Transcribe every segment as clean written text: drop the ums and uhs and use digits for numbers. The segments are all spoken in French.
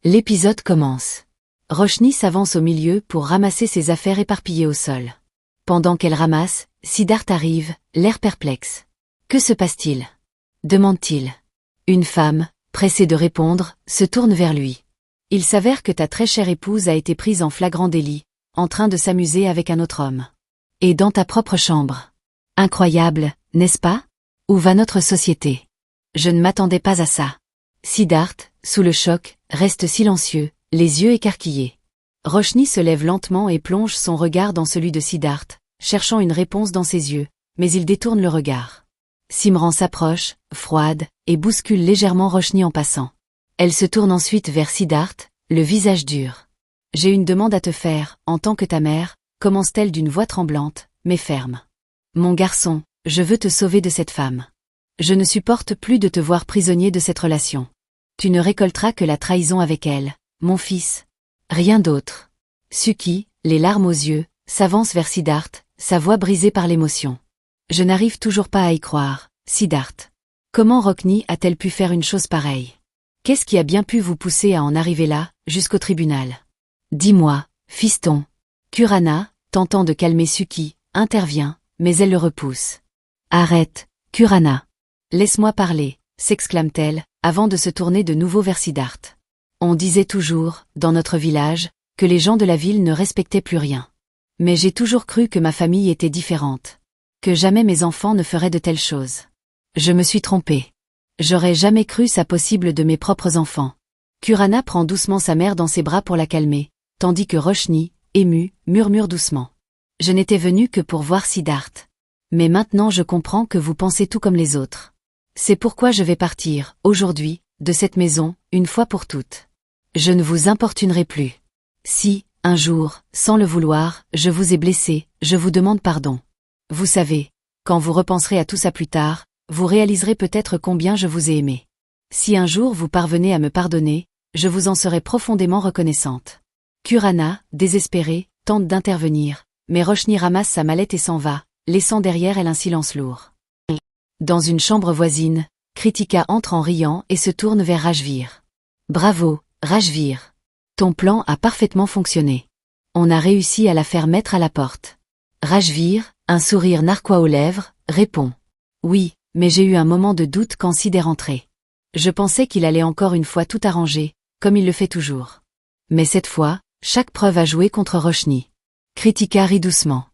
L'épisode commence. Roshni s'avance au milieu pour ramasser ses affaires éparpillées au sol. Pendant qu'elle ramasse, Siddharth arrive, l'air perplexe. Que se passe-t-il? Demande-t-il. Une femme, pressée de répondre, se tourne vers lui. Il s'avère que ta très chère épouse a été prise en flagrant délit, en train de s'amuser avec un autre homme. Et dans ta propre chambre. Incroyable, n'est-ce pas? Où va notre société? Je ne m'attendais pas à ça. Siddharth, sous le choc, reste silencieux, les yeux écarquillés. Roshni se lève lentement et plonge son regard dans celui de Siddharth, cherchant une réponse dans ses yeux, mais il détourne le regard. Simran s'approche, froide, et bouscule légèrement Roshni en passant. Elle se tourne ensuite vers Siddharth, le visage dur. « J'ai une demande à te faire, en tant que ta mère », commence-t-elle d'une voix tremblante, mais ferme. « Mon garçon, je veux te sauver de cette femme. Je ne supporte plus de te voir prisonnier de cette relation. Tu ne récolteras que la trahison avec elle, mon fils. Rien d'autre. » Suki, les larmes aux yeux, s'avance vers Siddharth, sa voix brisée par l'émotion. « Je n'arrive toujours pas à y croire, Siddharth. Comment Roshni a-t-elle pu faire une chose pareille? Qu'est-ce qui a bien pu vous pousser à en arriver là, jusqu'au tribunal? Dis-moi, fiston. » Kurana, tentant de calmer Suki, intervient, mais elle le repousse. « Arrête, Kurana. Laisse-moi parler, » s'exclame-t-elle, avant de se tourner de nouveau vers Siddharth. On disait toujours, dans notre village, que les gens de la ville ne respectaient plus rien. Mais j'ai toujours cru que ma famille était différente. Que jamais mes enfants ne feraient de telles choses. Je me suis trompée. J'aurais jamais cru ça possible de mes propres enfants. Kurana prend doucement sa mère dans ses bras pour la calmer, tandis que Roshni, émue, murmure doucement. Je n'étais venue que pour voir Siddharth. Mais maintenant je comprends que vous pensez tout comme les autres. C'est pourquoi je vais partir, aujourd'hui, de cette maison, une fois pour toutes. Je ne vous importunerai plus. Si, un jour, sans le vouloir, je vous ai blessé, je vous demande pardon. Vous savez, quand vous repenserez à tout ça plus tard, vous réaliserez peut-être combien je vous ai aimé. Si un jour vous parvenez à me pardonner, je vous en serai profondément reconnaissante. Kurana, désespérée, tente d'intervenir, mais Roshni ramasse sa mallette et s'en va, laissant derrière elle un silence lourd. Dans une chambre voisine, Kritika entre en riant et se tourne vers Rajvir. Bravo, Rajvir. Ton plan a parfaitement fonctionné. On a réussi à la faire mettre à la porte. Rajvir, un sourire narquois aux lèvres, répond. Oui, mais j'ai eu un moment de doute quand Sid est rentré. Je pensais qu'il allait encore une fois tout arranger, comme il le fait toujours. Mais cette fois, chaque preuve a joué contre Roshni. Kritika rit doucement.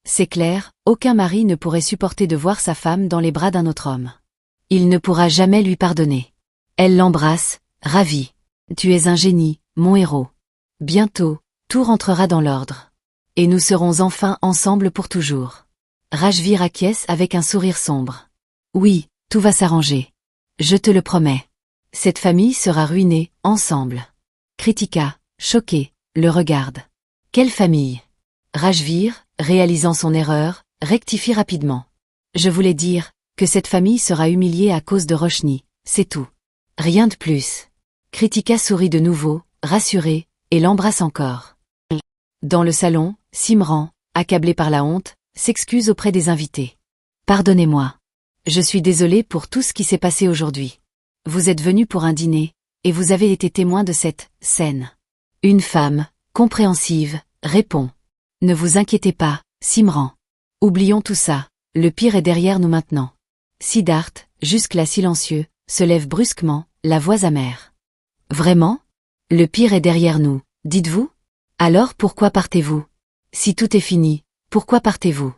C'est clair, aucun mari ne pourrait supporter de voir sa femme dans les bras d'un autre homme. Il ne pourra jamais lui pardonner. Elle l'embrasse, ravie. Tu es un génie, mon héros. Bientôt, tout rentrera dans l'ordre. Et nous serons enfin ensemble pour toujours. Rajvir acquiesce avec un sourire sombre. Oui, tout va s'arranger. Je te le promets. Cette famille sera ruinée, ensemble. Kritika, choquée, le regarde. Quelle famille? Rajvir, réalisant son erreur, rectifie rapidement. Je voulais dire que cette famille sera humiliée à cause de Roshni, c'est tout. Rien de plus. Kritika sourit de nouveau, rassurée, et l'embrasse encore. Dans le salon, Simran, accablé par la honte, s'excuse auprès des invités. Pardonnez-moi. Je suis désolée pour tout ce qui s'est passé aujourd'hui. Vous êtes venus pour un dîner, et vous avez été témoin de cette scène. Une femme, compréhensive, répond. Ne vous inquiétez pas, Simran. Oublions tout ça, le pire est derrière nous maintenant. Siddharth, jusque-là silencieux, se lève brusquement, la voix amère. Vraiment? Le pire est derrière nous, dites-vous? Alors pourquoi partez-vous? Si tout est fini, pourquoi partez-vous?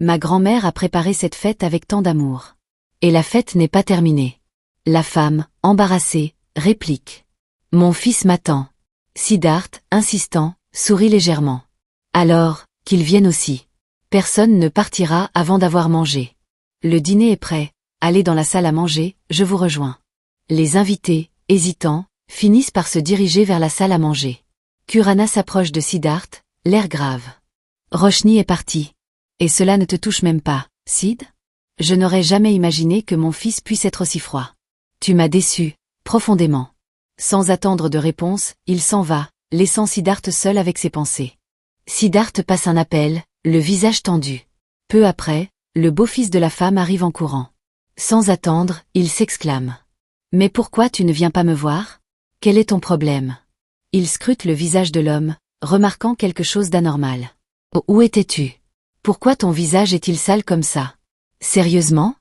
Ma grand-mère a préparé cette fête avec tant d'amour. Et la fête n'est pas terminée. La femme, embarrassée, réplique. Mon fils m'attend. Siddharth, insistant, sourit légèrement. Alors, qu'il vienne aussi. Personne ne partira avant d'avoir mangé. Le dîner est prêt, allez dans la salle à manger, je vous rejoins. Les invités, hésitants, finissent par se diriger vers la salle à manger. Kurana s'approche de Siddharth, l'air grave. Roshni est parti. Et cela ne te touche même pas, Sid? Je n'aurais jamais imaginé que mon fils puisse être aussi froid. Tu m'as déçu, profondément. Sans attendre de réponse, il s'en va, laissant Siddharth seul avec ses pensées. Siddharth passe un appel, le visage tendu. Peu après, le beau-fils de la femme arrive en courant. Sans attendre, il s'exclame. Mais pourquoi tu ne viens pas me voir? Quel est ton problème? Il scrute le visage de l'homme, remarquant quelque chose d'anormal. Oh, où étais-tu? Pourquoi ton visage est-il sale comme ça? Sérieusement?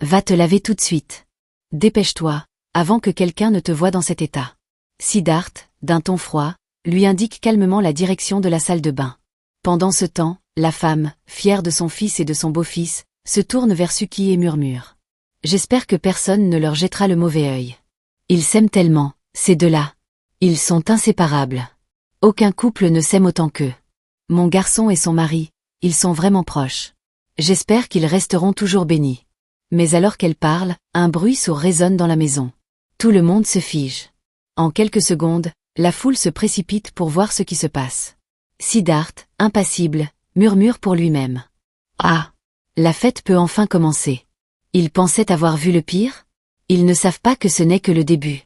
Va te laver tout de suite. Dépêche-toi, avant que quelqu'un ne te voie dans cet état. Siddharth, d'un ton froid, lui indique calmement la direction de la salle de bain. Pendant ce temps, la femme, fière de son fils et de son beau-fils, se tourne vers Suki et murmure. J'espère que personne ne leur jettera le mauvais œil. Ils s'aiment tellement, ces deux-là. Ils sont inséparables. Aucun couple ne s'aime autant qu'eux. Mon garçon et son mari, ils sont vraiment proches. J'espère qu'ils resteront toujours bénis. Mais alors qu'elle parle, un bruit sourd résonne dans la maison. Tout le monde se fige. En quelques secondes, la foule se précipite pour voir ce qui se passe. Siddharth, impassible, murmure pour lui-même. Ah! La fête peut enfin commencer. Ils pensaient avoir vu le pire? Ils ne savent pas que ce n'est que le début.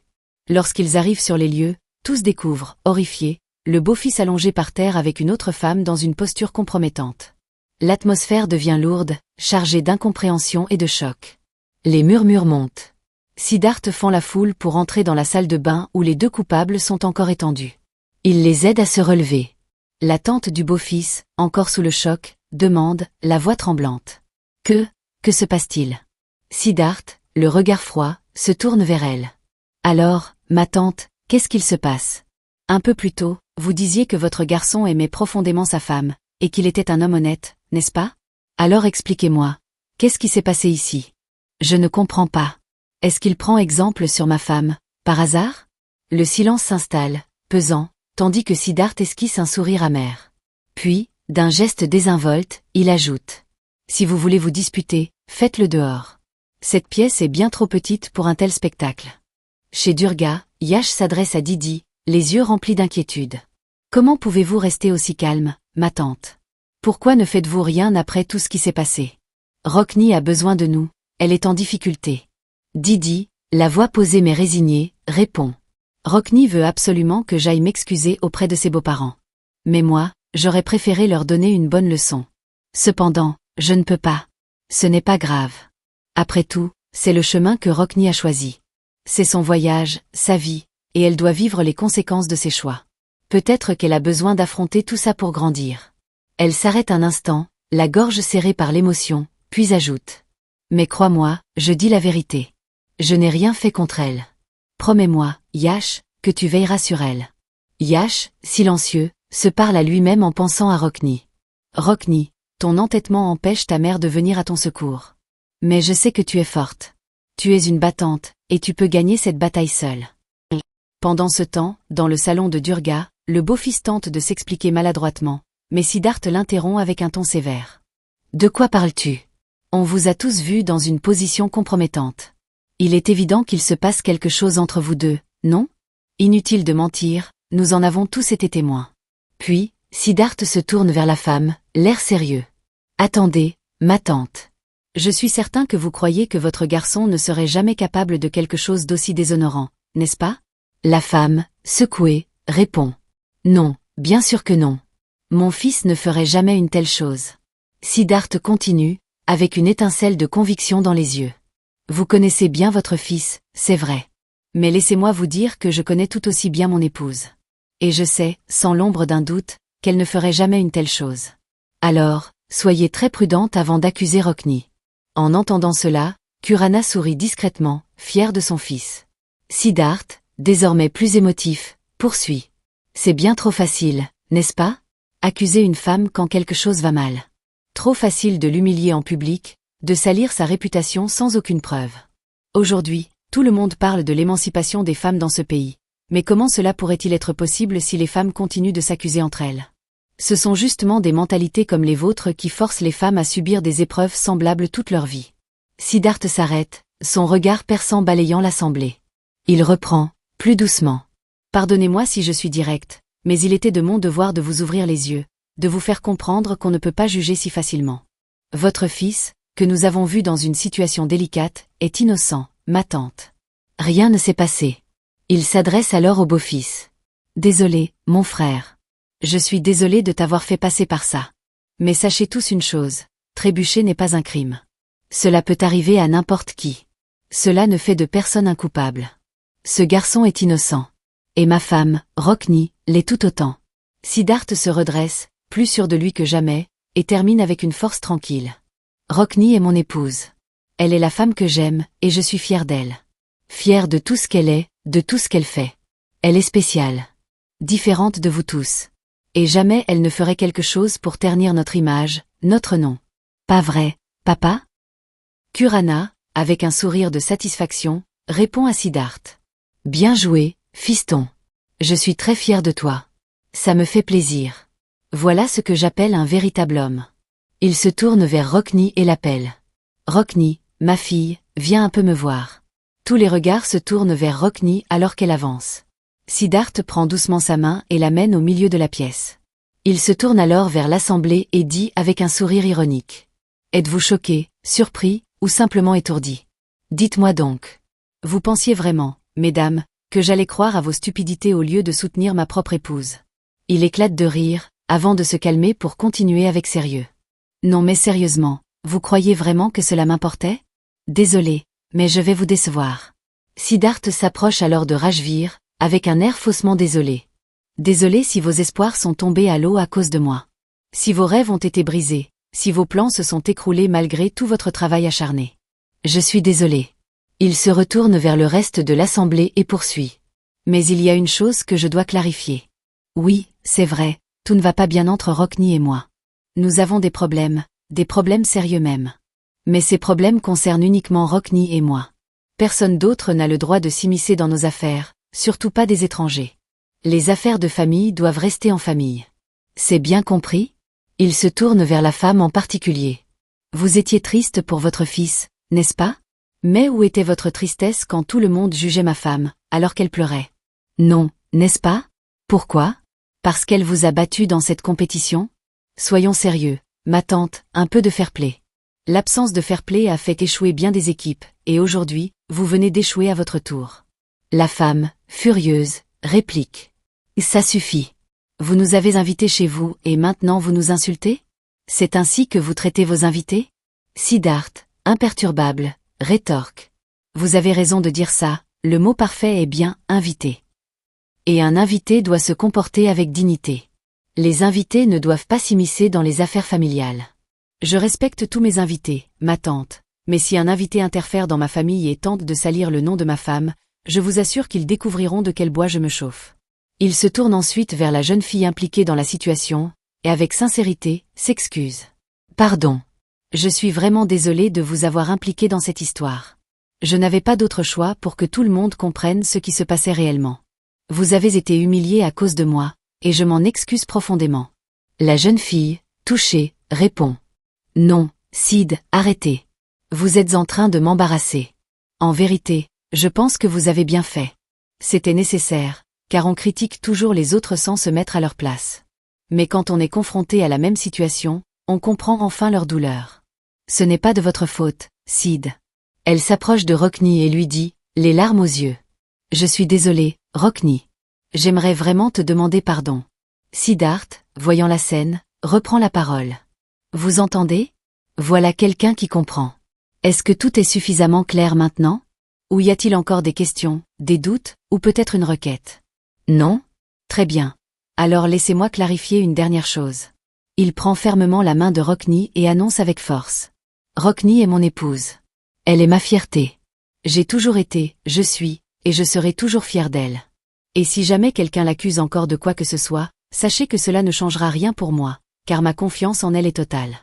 Lorsqu'ils arrivent sur les lieux, tous découvrent, horrifiés, le beau-fils allongé par terre avec une autre femme dans une posture compromettante. L'atmosphère devient lourde, chargée d'incompréhension et de choc. Les murmures montent. Siddharth fend la foule pour entrer dans la salle de bain où les deux coupables sont encore étendus. Il les aide à se relever. La tante du beau-fils, encore sous le choc, demande, la voix tremblante. Que se passe-t-il? Siddharth, le regard froid, se tourne vers elle. Alors, ma tante, qu'est-ce qu'il se passe? Un peu plus tôt, vous disiez que votre garçon aimait profondément sa femme, et qu'il était un homme honnête, n'est-ce pas? Alors expliquez-moi. Qu'est-ce qui s'est passé ici? Je ne comprends pas. Est-ce qu'il prend exemple sur ma femme, par hasard? Le silence s'installe, pesant, tandis que Siddharth esquisse un sourire amer. Puis, d'un geste désinvolte, il ajoute. Si vous voulez vous disputer, faites-le dehors. Cette pièce est bien trop petite pour un tel spectacle. Chez Durga, Yash s'adresse à Didi, les yeux remplis d'inquiétude. Comment pouvez-vous rester aussi calme, ma tante? Pourquoi ne faites-vous rien après tout ce qui s'est passé? Rockni a besoin de nous, elle est en difficulté. Didi, la voix posée mais résignée, répond. Rockni veut absolument que j'aille m'excuser auprès de ses beaux-parents. Mais moi, j'aurais préféré leur donner une bonne leçon. Cependant, je ne peux pas. Ce n'est pas grave. Après tout, c'est le chemin que Rockni a choisi. C'est son voyage, sa vie, et elle doit vivre les conséquences de ses choix. Peut-être qu'elle a besoin d'affronter tout ça pour grandir. Elle s'arrête un instant, la gorge serrée par l'émotion, puis ajoute. Mais crois-moi, je dis la vérité. Je n'ai rien fait contre elle. Promets-moi, Yash, que tu veilleras sur elle. Yash, silencieux, se parle à lui-même en pensant à Rockni. Rockni, ton entêtement empêche ta mère de venir à ton secours. Mais je sais que tu es forte. Tu es une battante, et tu peux gagner cette bataille seule. Pendant ce temps, dans le salon de Durga, le beau-fils tente de s'expliquer maladroitement, mais Siddharth l'interrompt avec un ton sévère. De quoi parles-tu? On vous a tous vus dans une position compromettante. Il est évident qu'il se passe quelque chose entre vous deux, non? Inutile de mentir, nous en avons tous été témoins. Puis, Siddharth se tourne vers la femme, l'air sérieux. Attendez, ma tante. Je suis certain que vous croyez que votre garçon ne serait jamais capable de quelque chose d'aussi déshonorant, n'est-ce pas? La femme, secouée, répond. Non, bien sûr que non. Mon fils ne ferait jamais une telle chose. Siddharth continue, avec une étincelle de conviction dans les yeux. Vous connaissez bien votre fils, c'est vrai. Mais laissez-moi vous dire que je connais tout aussi bien mon épouse. Et je sais, sans l'ombre d'un doute, qu'elle ne ferait jamais une telle chose. Alors, soyez très prudente avant d'accuser Rockni. En entendant cela, Kurana sourit discrètement, fier de son fils. Siddharth, désormais plus émotif, poursuit. C'est bien trop facile, n'est-ce pas? Accuser une femme quand quelque chose va mal. Trop facile de l'humilier en public, de salir sa réputation sans aucune preuve. Aujourd'hui, tout le monde parle de l'émancipation des femmes dans ce pays. Mais comment cela pourrait-il être possible si les femmes continuent de s'accuser entre elles? Ce sont justement des mentalités comme les vôtres qui forcent les femmes à subir des épreuves semblables toute leur vie. Siddharth s'arrête, son regard perçant balayant l'assemblée. Il reprend, plus doucement. Pardonnez-moi si je suis direct, mais il était de mon devoir de vous ouvrir les yeux, de vous faire comprendre qu'on ne peut pas juger si facilement. Votre fils, que nous avons vu dans une situation délicate, est innocent, ma tante. Rien ne s'est passé. Il s'adresse alors au beau-fils. Désolé, mon frère. Je suis désolé de t'avoir fait passer par ça. Mais sachez tous une chose, trébucher n'est pas un crime. Cela peut arriver à n'importe qui. Cela ne fait de personne un coupable. Ce garçon est innocent. Et ma femme, Rockni, l'est tout autant. Siddharth se redresse, plus sûr de lui que jamais, et termine avec une force tranquille. Rockni est mon épouse. Elle est la femme que j'aime, et je suis fière d'elle. Fière de tout ce qu'elle est, de tout ce qu'elle fait. Elle est spéciale. Différente de vous tous. Et jamais elle ne ferait quelque chose pour ternir notre image, notre nom. Pas vrai, papa? Kurana, avec un sourire de satisfaction, répond à Siddharth. Bien joué, fiston. Je suis très fière de toi. Ça me fait plaisir. Voilà ce que j'appelle un véritable homme. Il se tourne vers Rockni et l'appelle. Rockni, ma fille, viens un peu me voir. Tous les regards se tournent vers Rockni alors qu'elle avance. Siddharth prend doucement sa main et l'amène au milieu de la pièce. Il se tourne alors vers l'assemblée et dit avec un sourire ironique. Êtes-vous choqué, surpris, ou simplement étourdi? Dites-moi donc. Vous pensiez vraiment, mesdames, que j'allais croire à vos stupidités au lieu de soutenir ma propre épouse. Il éclate de rire, avant de se calmer pour continuer avec sérieux. Non mais sérieusement, vous croyez vraiment que cela m'importait? Désolé, mais je vais vous décevoir. Siddharth s'approche alors de Rajvir, avec un air faussement désolé. Désolé si vos espoirs sont tombés à l'eau à cause de moi. Si vos rêves ont été brisés, si vos plans se sont écroulés malgré tout votre travail acharné. Je suis désolé. Il se retourne vers le reste de l'assemblée et poursuit. Mais il y a une chose que je dois clarifier. Oui, c'est vrai, tout ne va pas bien entre Rockni et moi. Nous avons des problèmes sérieux même. Mais ces problèmes concernent uniquement Rockni et moi. Personne d'autre n'a le droit de s'immiscer dans nos affaires, surtout pas des étrangers. Les affaires de famille doivent rester en famille. C'est bien compris? Il se tourne vers la femme en particulier. Vous étiez triste pour votre fils, n'est-ce pas? Mais où était votre tristesse quand tout le monde jugeait ma femme, alors qu'elle pleurait? Non, n'est-ce pas? Pourquoi? Parce qu'elle vous a battu dans cette compétition? Soyons sérieux, ma tante, un peu de fair-play. L'absence de fair-play a fait échouer bien des équipes, et aujourd'hui, vous venez d'échouer à votre tour. La femme, furieuse, réplique. Ça suffit. Vous nous avez invités chez vous et maintenant vous nous insultez? C'est ainsi que vous traitez vos invités? Siddharth, imperturbable, rétorque. Vous avez raison de dire ça, le mot parfait est bien « invité ». Et un invité doit se comporter avec dignité. Les invités ne doivent pas s'immiscer dans les affaires familiales. Je respecte tous mes invités, ma tante, mais si un invité interfère dans ma famille et tente de salir le nom de ma femme, je vous assure qu'ils découvriront de quel bois je me chauffe. Il se tourne ensuite vers la jeune fille impliquée dans la situation, et avec sincérité, s'excuse. Pardon. Je suis vraiment désolée de vous avoir impliqué dans cette histoire. Je n'avais pas d'autre choix pour que tout le monde comprenne ce qui se passait réellement. Vous avez été humiliée à cause de moi, et je m'en excuse profondément. La jeune fille, touchée, répond. Non, Sid, arrêtez. Vous êtes en train de m'embarrasser. En vérité, je pense que vous avez bien fait. C'était nécessaire, car on critique toujours les autres sans se mettre à leur place. Mais quand on est confronté à la même situation, on comprend enfin leur douleur. Ce n'est pas de votre faute, Sid. Elle s'approche de Rockni et lui dit, les larmes aux yeux. Je suis désolée, Rockni. J'aimerais vraiment te demander pardon. Siddharth, voyant la scène, reprend la parole. Vous entendez? Voilà quelqu'un qui comprend. Est-ce que tout est suffisamment clair maintenant? Ou y a-t-il encore des questions, des doutes, ou peut-être une requête? Non? Très bien. Alors laissez-moi clarifier une dernière chose. Il prend fermement la main de Rockni et annonce avec force. Rockni est mon épouse. Elle est ma fierté. J'ai toujours été, je suis, et je serai toujours fière d'elle. Et si jamais quelqu'un l'accuse encore de quoi que ce soit, sachez que cela ne changera rien pour moi, car ma confiance en elle est totale.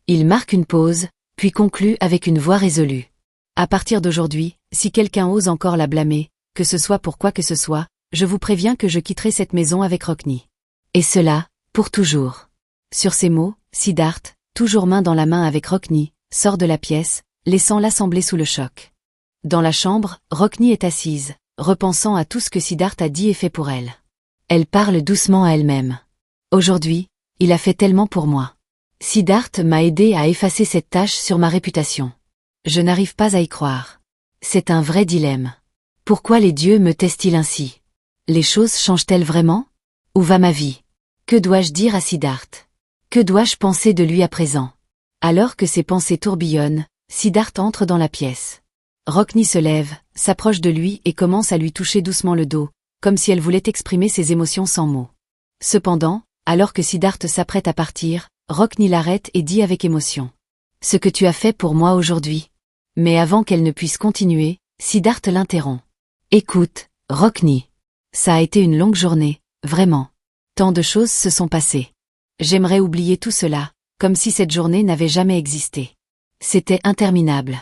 Il marque une pause, puis conclut avec une voix résolue. À partir d'aujourd'hui, si quelqu'un ose encore la blâmer, que ce soit pour quoi que ce soit, je vous préviens que je quitterai cette maison avec Rockni. Et cela, pour toujours. Sur ces mots, Siddharth, toujours main dans la main avec Rockni, sort de la pièce, laissant l'assemblée sous le choc. Dans la chambre, Rockni est assise, repensant à tout ce que Siddharth a dit et fait pour elle. Elle parle doucement à elle-même. Aujourd'hui, il a fait tellement pour moi. Siddharth m'a aidé à effacer cette tache sur ma réputation. Je n'arrive pas à y croire. C'est un vrai dilemme. Pourquoi les dieux me testent-ils ainsi? Les choses changent-elles vraiment? Où va ma vie? Que dois-je dire à Siddharth? Que dois-je penser de lui à présent? Alors que ses pensées tourbillonnent, Siddharth entre dans la pièce. Rockni se lève, s'approche de lui et commence à lui toucher doucement le dos, comme si elle voulait exprimer ses émotions sans mots. Cependant, alors que Siddharth s'apprête à partir, Rockni l'arrête et dit avec émotion. Ce que tu as fait pour moi aujourd'hui. Mais avant qu'elle ne puisse continuer, Siddharth l'interrompt. Écoute, Rockni. Ça a été une longue journée, vraiment. Tant de choses se sont passées. J'aimerais oublier tout cela, comme si cette journée n'avait jamais existé. C'était interminable.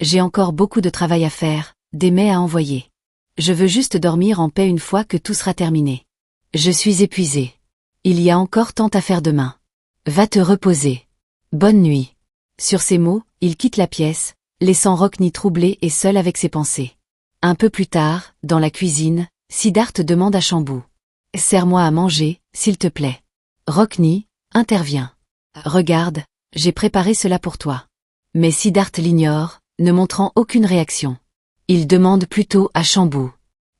J'ai encore beaucoup de travail à faire, des mails à envoyer. Je veux juste dormir en paix une fois que tout sera terminé. Je suis épuisé. Il y a encore tant à faire demain. Va te reposer. Bonne nuit. Sur ces mots, il quitte la pièce, laissant Rockni troublé et seul avec ses pensées. Un peu plus tard, dans la cuisine, Siddharth demande à Shambhu. Sers-moi à manger, s'il te plaît. Rockni intervient. Regarde, j'ai préparé cela pour toi. Mais Siddharth l'ignore, ne montrant aucune réaction. Il demande plutôt à Shambhu.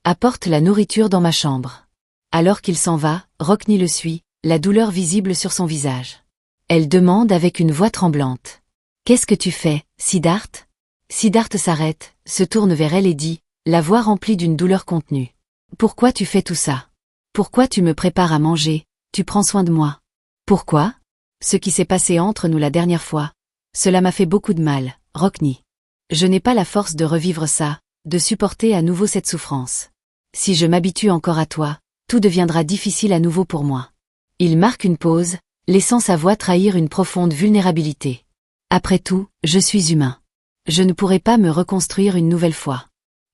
Apporte la nourriture dans ma chambre. Alors qu'il s'en va, Rockni le suit, la douleur visible sur son visage. Elle demande avec une voix tremblante. Qu'est-ce que tu fais, Siddharth? Siddharth s'arrête, se tourne vers elle et dit, la voix remplie d'une douleur contenue. Pourquoi tu fais tout ça? Pourquoi tu me prépares à manger, tu prends soin de moi? Pourquoi? Ce qui s'est passé entre nous la dernière fois. Cela m'a fait beaucoup de mal, Rockni. Je n'ai pas la force de revivre ça, de supporter à nouveau cette souffrance. Si je m'habitue encore à toi, tout deviendra difficile à nouveau pour moi. Il marque une pause, laissant sa voix trahir une profonde vulnérabilité. Après tout, je suis humain. Je ne pourrai pas me reconstruire une nouvelle fois.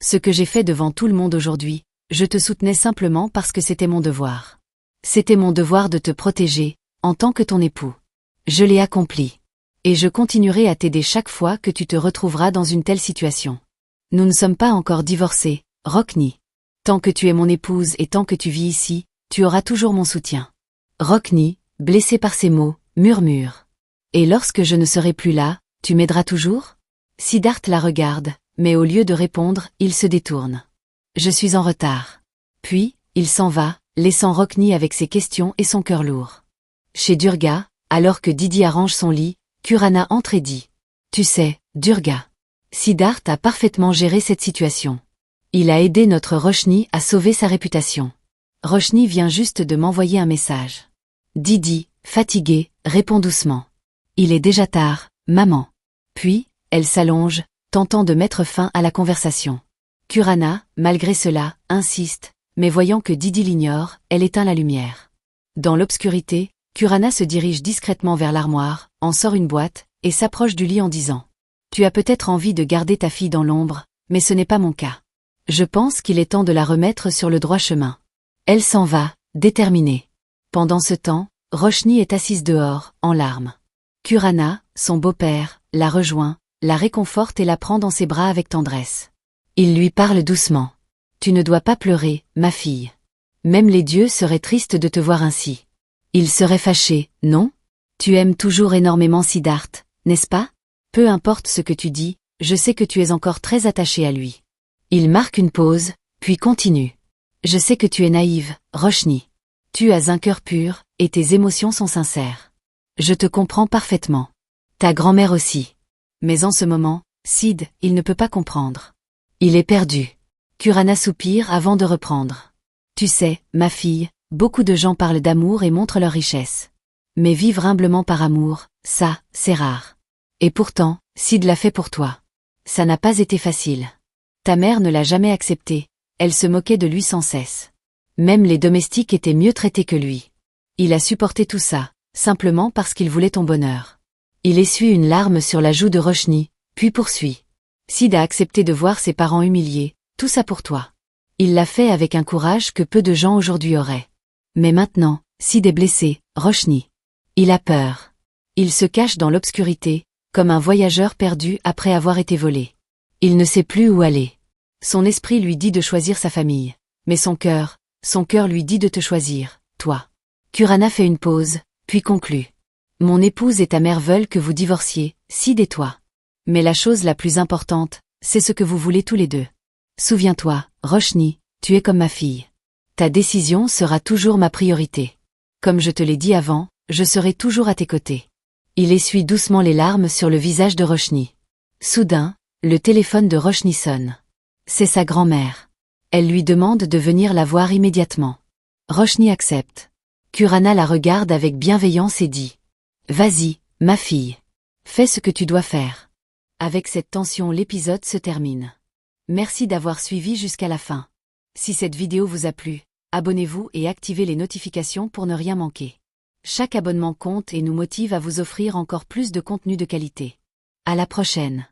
Ce que j'ai fait devant tout le monde aujourd'hui, je te soutenais simplement parce que c'était mon devoir. C'était mon devoir de te protéger, en tant que ton époux. Je l'ai accompli. Et je continuerai à t'aider chaque fois que tu te retrouveras dans une telle situation. Nous ne sommes pas encore divorcés, Rockni. Tant que tu es mon épouse et tant que tu vis ici, tu auras toujours mon soutien. Rockni, blessé par ces mots, murmure. Et lorsque je ne serai plus là, tu m'aideras toujours? Siddharth la regarde, mais au lieu de répondre, il se détourne. Je suis en retard. Puis, il s'en va, laissant Rockni avec ses questions et son cœur lourd. Chez Durga, alors que Didi arrange son lit, Kurana entre et dit. Tu sais, Durga. Siddharth a parfaitement géré cette situation. Il a aidé notre Roshni à sauver sa réputation. Roshni vient juste de m'envoyer un message. Didi, fatiguée, répond doucement. Il est déjà tard, maman. Puis, elle s'allonge, tentant de mettre fin à la conversation. Kurana, malgré cela, insiste, mais voyant que Didi l'ignore, elle éteint la lumière. Dans l'obscurité, Kurana se dirige discrètement vers l'armoire, en sort une boîte, et s'approche du lit en disant « Tu as peut-être envie de garder ta fille dans l'ombre, mais ce n'est pas mon cas. Je pense qu'il est temps de la remettre sur le droit chemin. » Elle s'en va, déterminée. Pendant ce temps, Roshni est assise dehors, en larmes. Kurana, son beau-père, la rejoint, la réconforte et la prend dans ses bras avec tendresse. Il lui parle doucement. « Tu ne dois pas pleurer, ma fille. Même les dieux seraient tristes de te voir ainsi. Ils seraient fâchés, non? Tu aimes toujours énormément Siddharth, n'est-ce pas? Peu importe ce que tu dis, je sais que tu es encore très attaché à lui. » Il marque une pause, puis continue. « Je sais que tu es naïve, Roshni. Tu as un cœur pur, et tes émotions sont sincères. Je te comprends parfaitement. Ta grand-mère aussi. Mais en ce moment, Sid, il ne peut pas comprendre. Il est perdu. » Kurana soupire avant de reprendre. « Tu sais, ma fille, beaucoup de gens parlent d'amour et montrent leur richesse. Mais vivre humblement par amour, ça, c'est rare. Et pourtant, Sid l'a fait pour toi. Ça n'a pas été facile. Ta mère ne l'a jamais accepté, elle se moquait de lui sans cesse. Même les domestiques étaient mieux traités que lui. Il a supporté tout ça, simplement parce qu'il voulait ton bonheur. » Il essuie une larme sur la joue de Roshni, puis poursuit. « Sid a accepté de voir ses parents humiliés, tout ça pour toi. Il l'a fait avec un courage que peu de gens aujourd'hui auraient. Mais maintenant, Sid est blessé, Roshni. Il a peur. Il se cache dans l'obscurité, comme un voyageur perdu après avoir été volé. Il ne sait plus où aller. Son esprit lui dit de choisir sa famille. Mais son cœur lui dit de te choisir, toi. » Kurana fait une pause, puis conclut. « Mon épouse et ta mère veulent que vous divorciez, Sid et toi. Mais la chose la plus importante, c'est ce que vous voulez tous les deux. Souviens-toi, Roshni, tu es comme ma fille. Ta décision sera toujours ma priorité. Comme je te l'ai dit avant, je serai toujours à tes côtés. » Il essuie doucement les larmes sur le visage de Roshni. Soudain, le téléphone de Roshni sonne. C'est sa grand-mère. Elle lui demande de venir la voir immédiatement. Roshni accepte. Kurana la regarde avec bienveillance et dit « Vas-y, ma fille. Fais ce que tu dois faire. » Avec cette tension, l'épisode se termine. Merci d'avoir suivi jusqu'à la fin. Si cette vidéo vous a plu, abonnez-vous et activez les notifications pour ne rien manquer. Chaque abonnement compte et nous motive à vous offrir encore plus de contenu de qualité. À la prochaine.